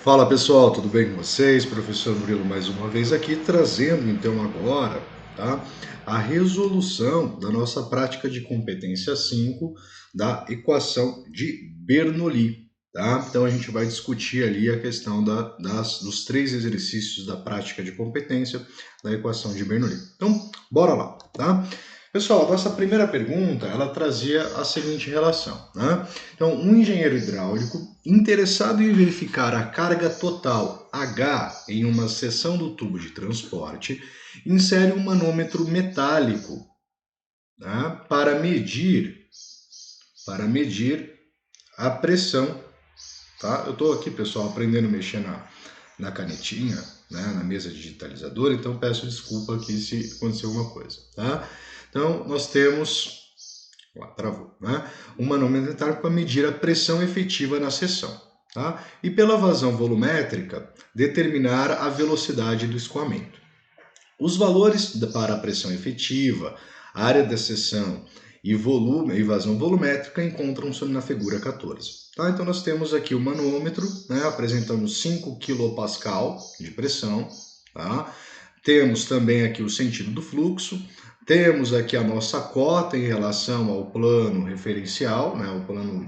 Fala pessoal, tudo bem com vocês? Professor Murilo mais uma vez aqui, trazendo então agora, tá, a resolução da nossa prática de competência 5 da equação de Bernoulli, tá? Então a gente vai discutir ali a questão dos três exercícios da prática de competência da equação de Bernoulli. Então, bora lá, tá? Pessoal, nossa primeira pergunta, ela trazia a seguinte relação, né? Então, um engenheiro hidráulico interessado em verificar a carga total H em uma seção do tubo de transporte, insere um manômetro metálico, né, para medir a pressão. Tá? Eu estou aqui, pessoal, aprendendo a mexer na canetinha, né, na mesa digitalizadora, então peço desculpa aqui se aconteceu alguma coisa. Tá? Então, nós temos travou, né? Um manômetro metálico para medir a pressão efetiva na seção. Tá? E pela vazão volumétrica, determinar a velocidade do escoamento. Os valores para a pressão efetiva, área da seção e volume e vazão volumétrica encontram-se na figura 14. Tá? Então nós temos aqui o manômetro, né, apresentando 5 kPa de pressão. Tá? Temos também aqui o sentido do fluxo. Temos aqui a nossa cota em relação ao plano referencial, né, o plano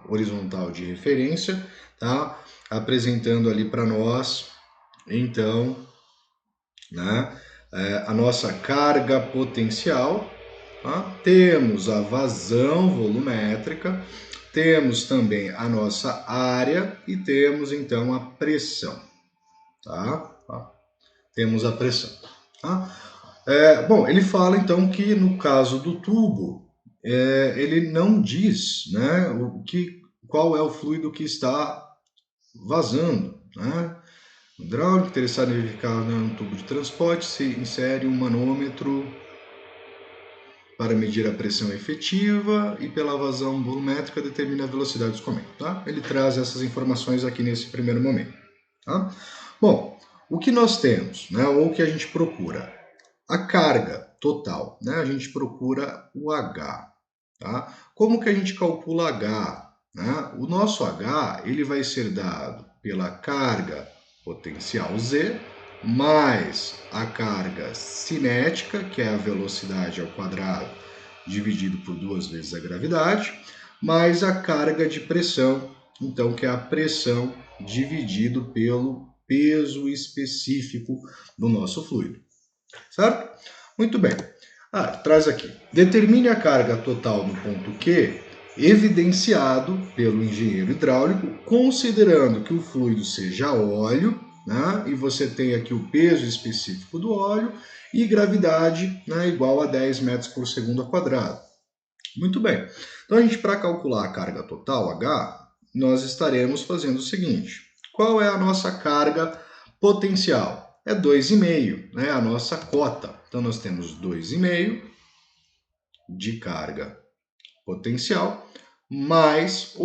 horizontal de referência, tá? Apresentando ali para nós, então, né, a nossa carga potencial. Tá? Temos a vazão volumétrica, temos também a nossa área e temos então a pressão. Tá? Temos a pressão. Tá? Bom, ele fala então que no caso do tubo, ele não diz, né, qual é o fluido que está vazando. Né? O hidráulico interessado em verificar no tubo de transporte se insere um manômetro para medir a pressão efetiva e pela vazão volumétrica determina a velocidade do escoamento. Tá? Ele traz essas informações aqui nesse primeiro momento. Tá? Bom, o que nós temos, né, ou o que a gente procura? A carga total, né? A gente procura o H. Tá? Como que a gente calcula H? Né? O nosso H ele vai ser dado pela carga potencial Z mais a carga cinética, que é a velocidade ao quadrado dividido por 2 vezes a gravidade, mais a carga de pressão, então que é a pressão dividido pelo peso específico do nosso fluido. Certo? Muito bem. Traz aqui. Determine a carga total no ponto Q, evidenciado pelo engenheiro hidráulico, considerando que o fluido seja óleo, né, e você tem aqui o peso específico do óleo, e gravidade, né, igual a 10 metros por segundo ao quadrado. Muito bem. Então, a gente, para calcular a carga total, H, nós estaremos fazendo o seguinte. Qual é a nossa carga potencial? É 2,5, né? A nossa cota. Então, nós temos 2,5 de carga potencial, mais,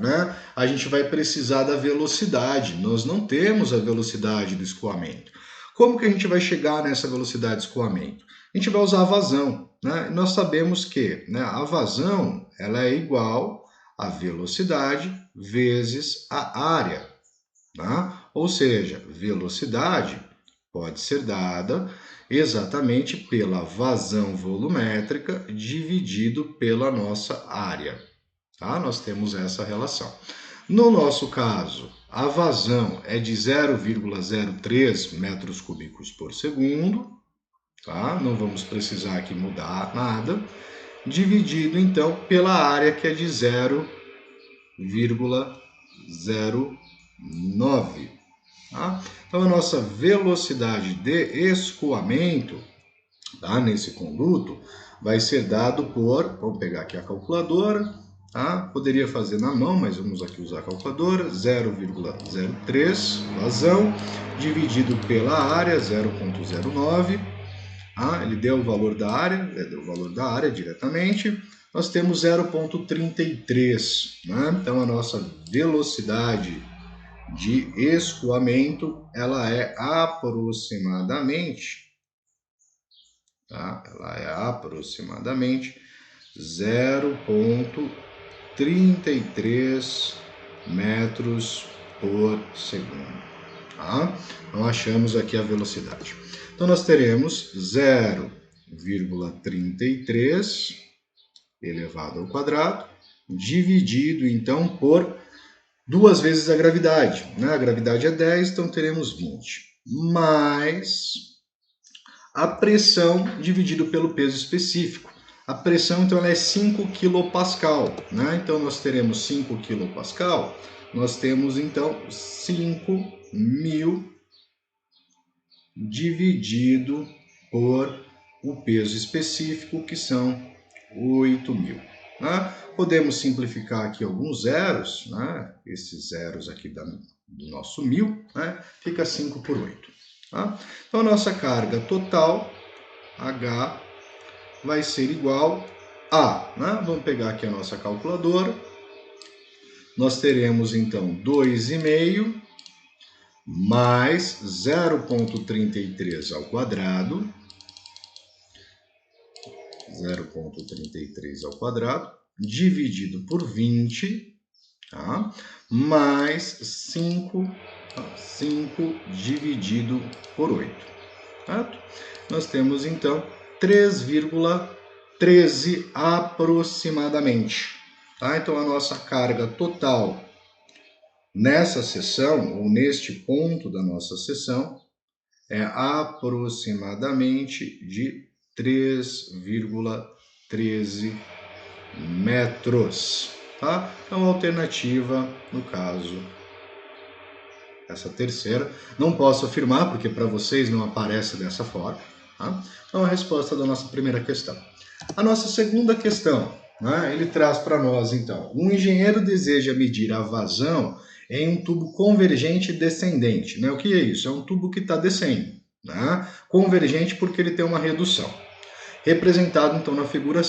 né? A gente vai precisar da velocidade. Nós não temos a velocidade do escoamento. Como que a gente vai chegar nessa velocidade de escoamento? A gente vai usar a vazão, né? Nós sabemos que, né, a vazão ela é igual à velocidade vezes a área. Tá? Ou seja, velocidade pode ser dada exatamente pela vazão volumétrica dividido pela nossa área. Tá? Nós temos essa relação. No nosso caso, a vazão é de 0,03 metros cúbicos por segundo. Tá? Não vamos precisar aqui mudar nada. Dividido, então, pela área, que é de 0,09. Tá? Então, a nossa velocidade de escoamento, tá, nesse conduto vai ser dado por, vamos pegar aqui a calculadora, tá? Poderia fazer na mão, mas vamos aqui usar a calculadora, 0,03 vazão, dividido pela área, 0,09, tá? Ele deu o valor da área, diretamente, nós temos 0,33, né? Então a nossa velocidade de escoamento, ela é aproximadamente, tá? Ela é aproximadamente 0,33 metros por segundo. Tá? Então achamos aqui a velocidade. Então nós teremos 0,33 elevado ao quadrado, dividido então por 2 vezes a gravidade. Né? A gravidade é 10, então teremos 20. Mais a pressão dividido pelo peso específico. A pressão então ela é 5 kPa. Né? Então nós teremos 5 kPa, nós temos então 5.000 dividido por o peso específico, que são 8.000. Né? Podemos simplificar aqui alguns zeros, né? Esses zeros aqui do nosso 1.000, né? Fica 5 por 8. Tá? Então a nossa carga total, H, vai ser igual a, né? Vamos pegar aqui a nossa calculadora, nós teremos então 2,5 mais 0,33 ao quadrado, 0,33 ao quadrado, dividido por 20, tá? Mais 5 dividido por 8. Certo? Nós temos, então, 3,13 aproximadamente. Tá? Então, a nossa carga total nessa seção, ou neste ponto da nossa seção, é aproximadamente de 3,13 metros. Tá? Então, a alternativa, no caso, essa terceira, não posso afirmar, porque para vocês não aparece dessa forma. Tá? Então, a resposta da nossa primeira questão. A nossa segunda questão, né, ele traz para nós, então, um engenheiro deseja medir a vazão em um tubo convergente descendente. Né? O que é isso? É um tubo que está descendo. Né? Convergente porque ele tem uma redução. Representado, então, na figura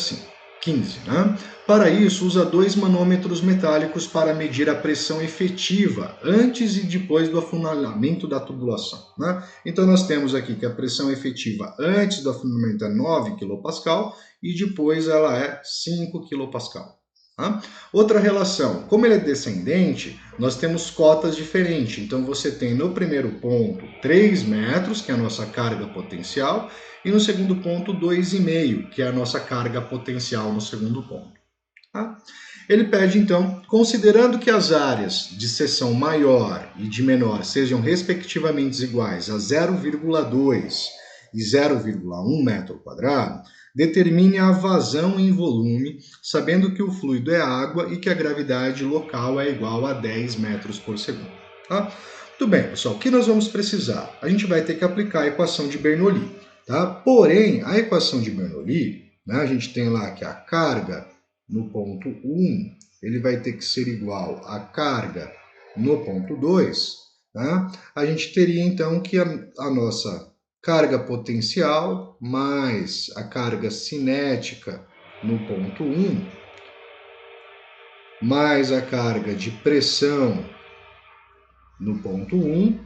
15. Né? Para isso, usa 2 manômetros metálicos para medir a pressão efetiva antes e depois do afunilamento da tubulação. Né? Então, nós temos aqui que a pressão efetiva antes do afunilamento é 9 kPa e depois ela é 5 kPa. Tá? Outra relação, como ele é descendente, nós temos cotas diferentes. Então, você tem no primeiro ponto 3 metros, que é a nossa carga potencial, e no segundo ponto 2,5, que é a nossa carga potencial no segundo ponto. Tá? Ele pede, então, considerando que as áreas de seção maior e de menor sejam respectivamente iguais a 0,2 e 0,1 metro quadrado, determine a vazão em volume, sabendo que o fluido é água e que a gravidade local é igual a 10 metros por segundo. Tá? Muito bem, pessoal, o que nós vamos precisar? A gente vai ter que aplicar a equação de Bernoulli. Tá? Porém, a equação de Bernoulli, né, a gente tem lá que a carga no ponto 1, ele vai ter que ser igual à carga no ponto 2. Tá? A gente teria então que a nossa carga potencial mais a carga cinética no ponto 1, mais a carga de pressão no ponto 1,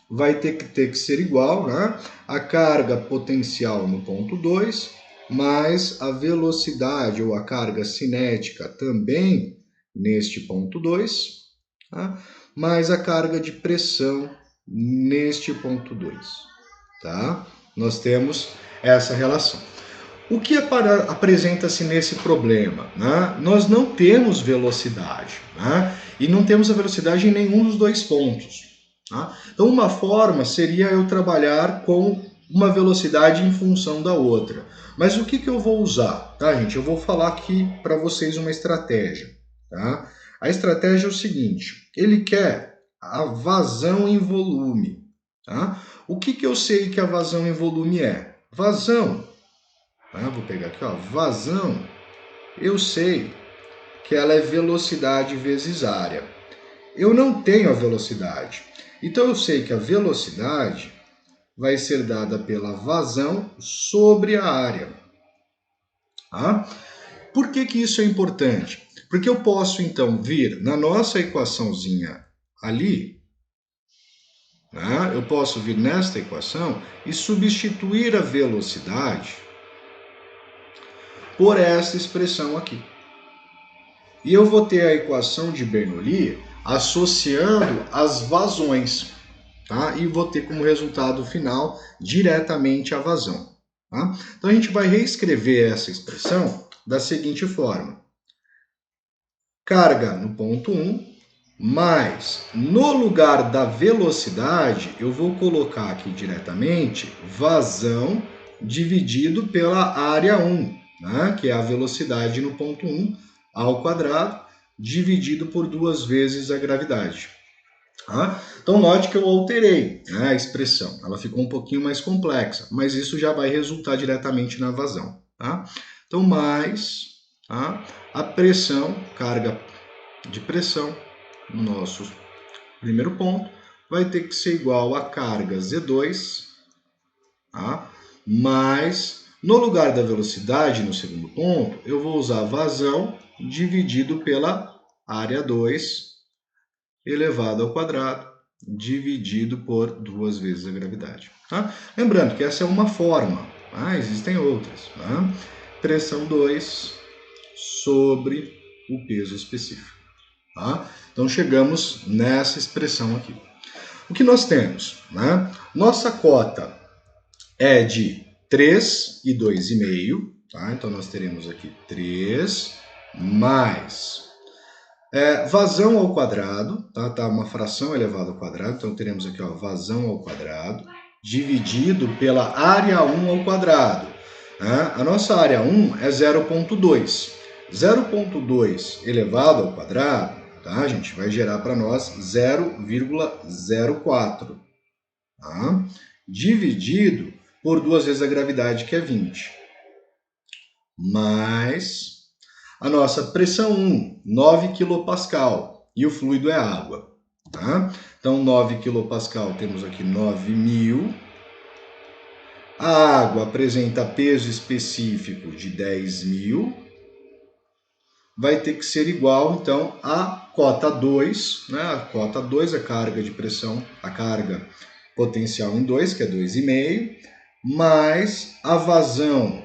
vai ter que ser igual, né? A carga potencial no ponto 2, mais a velocidade ou a carga cinética também neste ponto 2, tá? Mais a carga de pressão neste ponto 2. Tá? Nós temos essa relação. O que apresenta-se nesse problema? Né? Nós não temos velocidade, né? E não temos a velocidade em nenhum dos dois pontos. Tá? Então, uma forma seria eu trabalhar com uma velocidade em função da outra. Mas o que eu vou usar? Tá, gente? Eu vou falar aqui para vocês uma estratégia. Tá? A estratégia é o seguinte, ele quer a vazão em volume. Tá? O que eu sei que a vazão em volume é? Vazão, vou pegar aqui, ó, vazão, eu sei que ela é velocidade vezes área. Eu não tenho a velocidade, então eu sei que a velocidade vai ser dada pela vazão sobre a área. Tá? Por que isso é importante? Porque eu posso então vir na nossa equaçãozinha ali, eu posso vir nesta equação e substituir a velocidade por essa expressão aqui. E eu vou ter a equação de Bernoulli associando as vazões, tá? E vou ter como resultado final diretamente a vazão, tá? Então a gente vai reescrever essa expressão da seguinte forma: carga no ponto 1, mas no lugar da velocidade eu vou colocar aqui diretamente vazão dividido pela área 1, né? Que é a velocidade no ponto 1 ao quadrado dividido por 2 vezes a gravidade. Tá? Então note que eu alterei, né, a expressão, ela ficou um pouquinho mais complexa, mas isso já vai resultar diretamente na vazão. Tá? Então mais, tá, a pressão, carga de pressão, no nosso primeiro ponto, vai ter que ser igual a carga Z2, tá, mais, no lugar da velocidade, no segundo ponto, eu vou usar vazão dividido pela área 2 elevado ao quadrado, dividido por 2 vezes a gravidade. Tá? Lembrando que essa é uma forma, tá? Existem outras. Tá? Pressão 2 sobre o peso específico. Tá? Então chegamos nessa expressão aqui. O que nós temos? Né? Nossa cota é de 3 e 2,5. Tá? Então nós teremos aqui 3 mais vazão ao quadrado, tá? Uma fração elevada ao quadrado, então teremos aqui, ó, vazão ao quadrado, dividido pela área 1 ao quadrado. Né? A nossa área 1 é 0,2. 0,2 elevado ao quadrado, tá, gente, vai gerar para nós 0,04. Tá? Dividido por 2 vezes a gravidade, que é 20. Mais a nossa pressão 1, 9 kPa, e o fluido é água. Tá? Então, 9 kPa, temos aqui 9.000. A água apresenta peso específico de 10.000. Vai ter que ser igual, então, a cota 2. Né? A cota 2 é a carga de pressão, a carga potencial em 2, que é 2,5, mais a vazão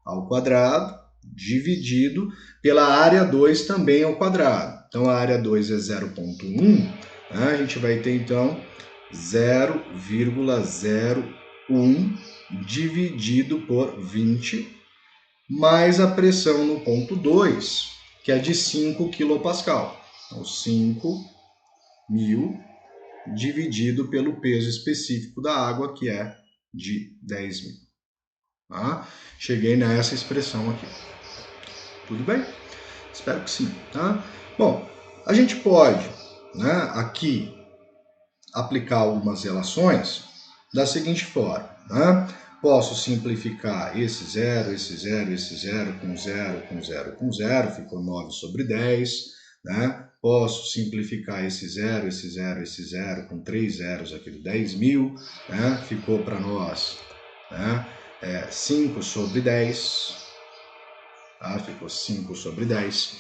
ao quadrado, dividido pela área 2 também ao quadrado. Então, a área 2 é 0,1, né? A gente vai ter, então, 0,01 dividido por 20, mais a pressão no ponto 2, que é de 5 kPa. Então, 5.000 dividido pelo peso específico da água, que é de 10.000. Tá? Cheguei nessa expressão aqui. Tudo bem? Espero que sim. Tá? Bom, a gente pode, né, aqui aplicar algumas relações da seguinte forma. Né? Posso simplificar esse 0, esse 0, esse 0 com 0, com 0, com 0, ficou 9 sobre 10. Né? Posso simplificar esse 0, esse 0, esse 0 com 3 zeros aqui do 10.000. Né? Ficou para nós, né, 5 sobre 10. Tá? Ficou 5 sobre 10,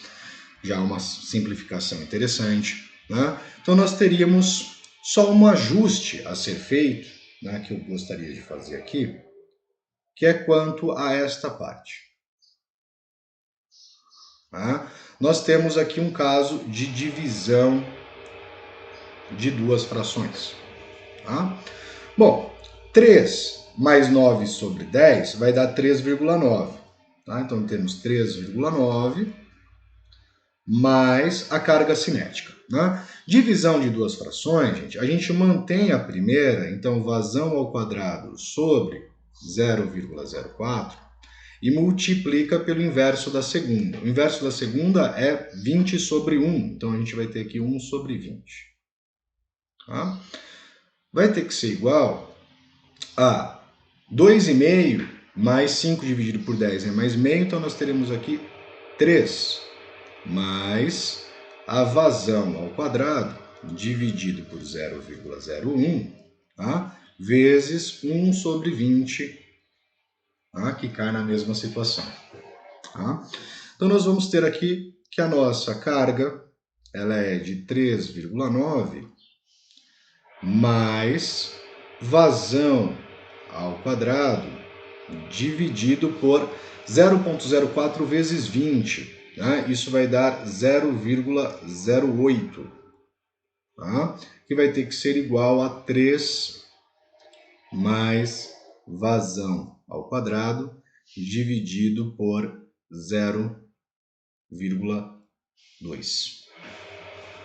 já uma simplificação interessante. Né? Então nós teríamos só um ajuste a ser feito, né, que eu gostaria de fazer aqui, que é quanto a esta parte. Tá? Nós temos aqui um caso de divisão de duas frações. Tá? Bom, 3 mais 9 sobre 10 vai dar 3,9. Tá? Então temos 3,9 mais a carga cinética. Né? Divisão de duas frações, gente, a gente mantém a primeira, então vazão ao quadrado sobre 0,04 e multiplica pelo inverso da segunda. O inverso da segunda é 20 sobre 1, então a gente vai ter aqui 1 sobre 20. Tá? Vai ter que ser igual a 2,5 mais 5 dividido por 10 é mais meio, então nós teremos aqui 3 mais a vazão ao quadrado dividido por 0,01, tá? Vezes 1 sobre 20, tá? Que cai na mesma situação. Tá? Então nós vamos ter aqui que a nossa carga ela é de 3,9 mais vazão ao quadrado dividido por 0,04 vezes 20. né? Isso vai dar 0,08, tá? Que vai ter que ser igual a 3 mais vazão ao quadrado dividido por 0,2.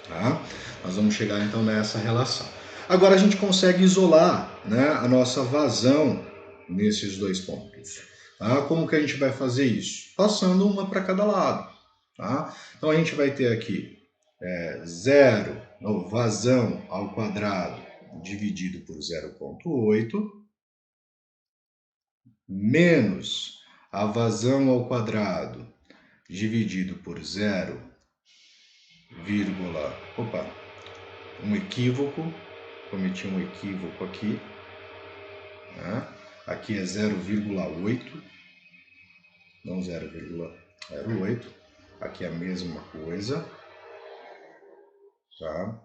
Tá? Nós vamos chegar então nessa relação. Agora a gente consegue isolar, né, a nossa vazão nesses dois pontos. Tá? Como que a gente vai fazer isso? Passando uma para cada lado. Tá? Então a gente vai ter aqui vazão ao quadrado dividido por 0,8 menos a vazão ao quadrado dividido por 0, um equívoco, cometi um equívoco aqui, né? Aqui é 0,8, não 0,08, aqui é a mesma coisa, tá?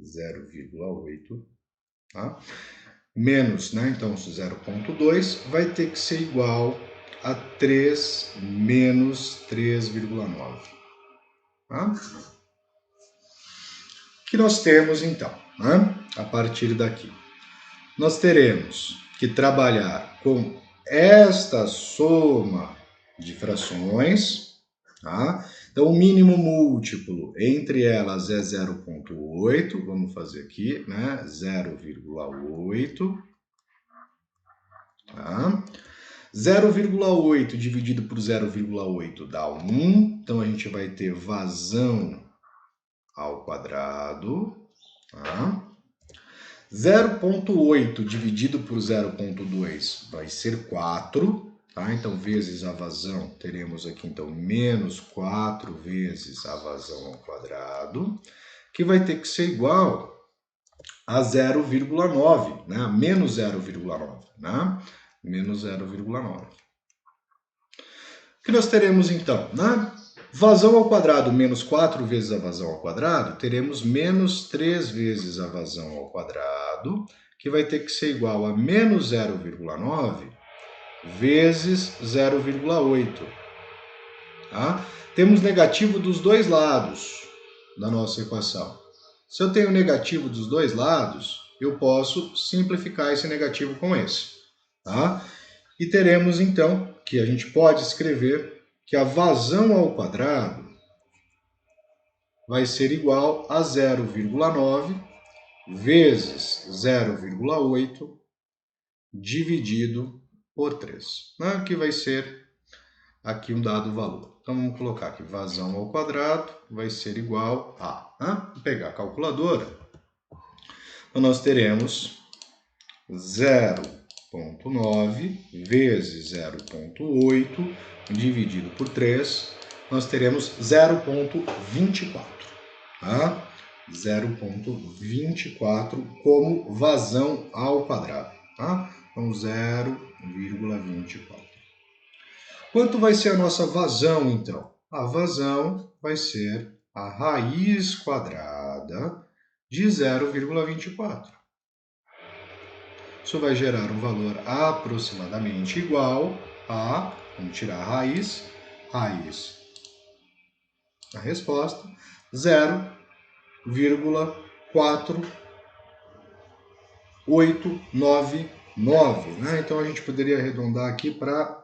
0,8, tá? Menos, né? Então 0,2 vai ter que ser igual a 3 menos 3,9. Tá? O que nós temos então, né? A partir daqui? Nós teremos que trabalhar com esta soma de frações, tá? Então o mínimo múltiplo entre elas é 0,8, vamos fazer aqui, né? 0,8, tá? 0,8 dividido por 0,8 dá 1, então a gente vai ter vazão ao quadrado, tá? 0,8 dividido por 0,2 vai ser 4, tá? Então, vezes a vazão, teremos aqui, então, menos 4 vezes a vazão ao quadrado, que vai ter que ser igual a 0,9, né? Menos 0,9, né? Menos 0,9. O que nós teremos, então, né? Vazão ao quadrado menos 4 vezes a vazão ao quadrado, teremos menos 3 vezes a vazão ao quadrado, que vai ter que ser igual a menos 0,9 vezes 0,8. Tá? Temos negativo dos dois lados da nossa equação. Se eu tenho negativo dos dois lados, eu posso simplificar esse negativo com esse. Tá? E teremos, então, que a gente pode escrever que a vazão ao quadrado vai ser igual a 0,9 vezes 0,8 dividido por 3, né? Que vai ser aqui um dado valor. Então vamos colocar aqui vazão ao quadrado vai ser igual a, né? Vou pegar a calculadora, então nós teremos 0,9 vezes 0,8 dividido por 3, nós teremos 0,24, tá? 0,24 como vazão ao quadrado, tá? Então 0,24. Quanto vai ser a nossa vazão, então? A vazão vai ser a raiz quadrada de 0,24. Isso vai gerar um valor aproximadamente igual a, vamos tirar a raiz, a resposta, 0,4899, né? Então a gente poderia arredondar aqui para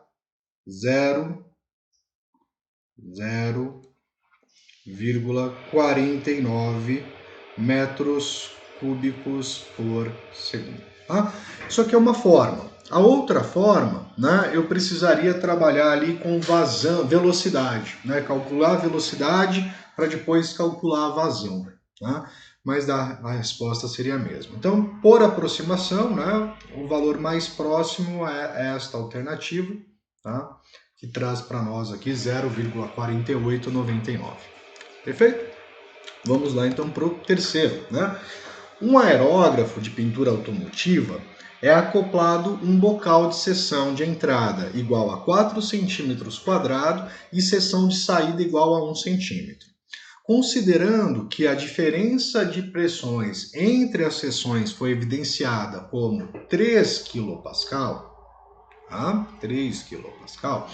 0,49 metros cúbicos por segundo. Tá? Isso aqui é uma forma. A outra forma, né, eu precisaria trabalhar ali com vazão, velocidade, né, calcular a velocidade para depois calcular a vazão, tá? Mas a resposta seria a mesma. Então, por aproximação, né, o valor mais próximo é esta alternativa, tá? Que traz para nós aqui 0,4899. Perfeito? Vamos lá então para o terceiro, né? Um aerógrafo de pintura automotiva é acoplado um bocal de seção de entrada igual a 4 centímetros quadrados e seção de saída igual a 1 centímetro. Considerando que a diferença de pressões entre as seções foi evidenciada como 3 kPa, tá? 3 kPa.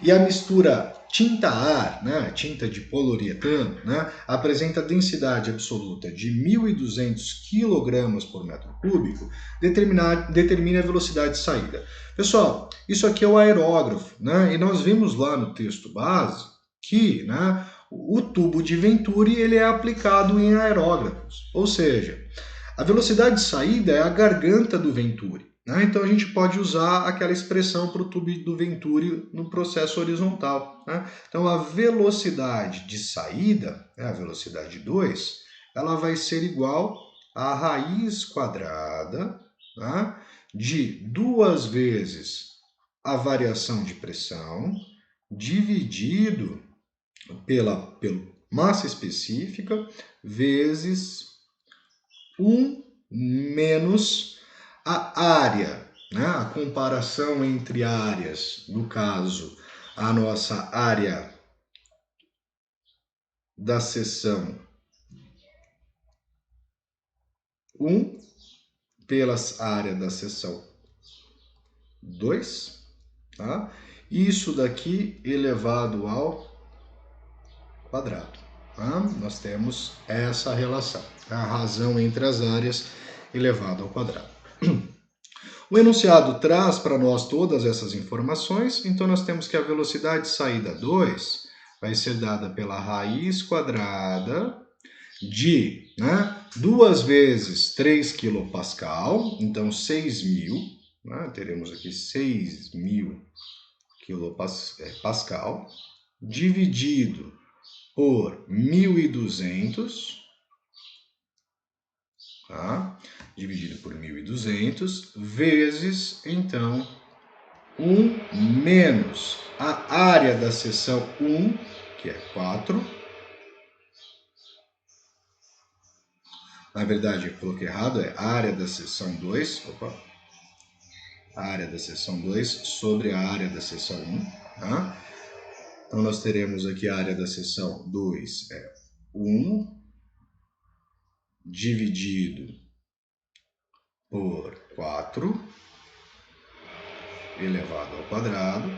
E a mistura tinta-ar, né, tinta de poliuretano, né, apresenta densidade absoluta de 1.200 kg por metro cúbico, determina a velocidade de saída. Pessoal, isso aqui é o aerógrafo, né, e nós vimos lá no texto base que, né, o tubo de Venturi ele é aplicado em aerógrafos, ou seja, a velocidade de saída é a garganta do Venturi. Né? Então a gente pode usar aquela expressão para o tubo do Venturi no processo horizontal. Né? Então a velocidade de saída, né, a velocidade 2, ela vai ser igual à raiz quadrada, né, de 2 vezes a variação de pressão dividido pela massa específica vezes 1 menos a área, né? A comparação entre áreas, no caso, a nossa área da seção 1 pela área da seção 2, tá? Isso daqui elevado ao quadrado. Tá? Nós temos essa relação, a razão entre as áreas elevado ao quadrado. O enunciado traz para nós todas essas informações, então nós temos que a velocidade de saída 2 vai ser dada pela raiz quadrada de 2 vezes 3 kPa, então 6.000, né? Teremos aqui 6.000 kPa, dividido por 1.200, tá? Dividido por 1.200, vezes, então, 1 menos a área da seção 1, que é 4. Na verdade, eu coloquei errado, é a área da seção 2, a área da seção 2 sobre a área da seção 1, tá? Então, nós teremos aqui a área da seção 2 é 1 dividido por 4 elevado ao quadrado.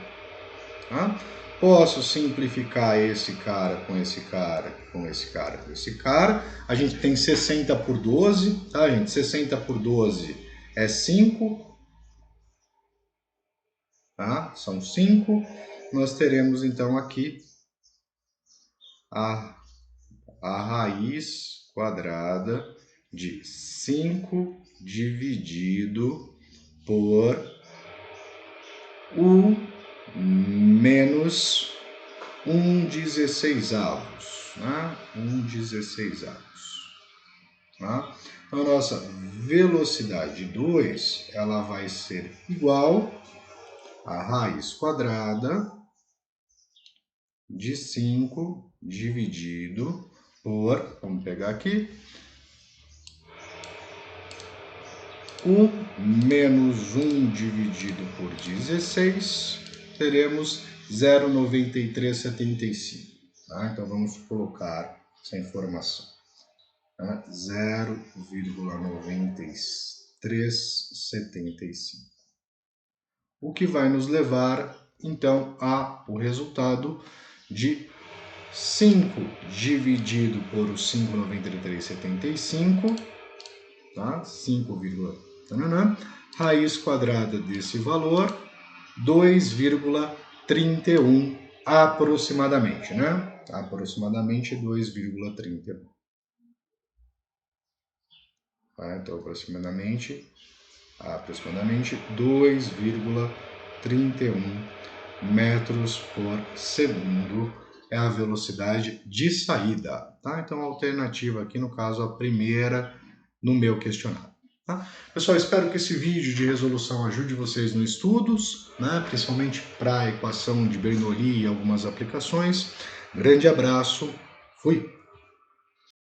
Tá? Posso simplificar esse cara com esse cara, com esse cara, com esse cara. A gente tem 60 por 12, tá, gente? 60 por 12 é 5. Tá? São 5. Nós teremos, então, aqui a raiz quadrada de 5 dividido por 1 menos 1/16, né? 1/16. Tá? Então, a nossa velocidade 2, ela vai ser igual a raiz quadrada de 5 dividido por, vamos pegar aqui, 1 menos 1 dividido por 16, teremos 0,9375. Tá? Então vamos colocar essa informação. Tá? 0,9375. O que vai nos levar, então, ao resultado de 5 dividido por o 5,9375, tá? 5, raiz quadrada desse valor, 2,31 aproximadamente, né? Aproximadamente 2,31. Tá? Então, aproximadamente 2,31 metros por segundo é a velocidade de saída. Tá? Então, a alternativa aqui, no caso, a primeira no meu questionário. Tá? Pessoal, espero que esse vídeo de resolução ajude vocês nos estudos, né? Principalmente para a equação de Bernoulli e algumas aplicações. Grande abraço, fui!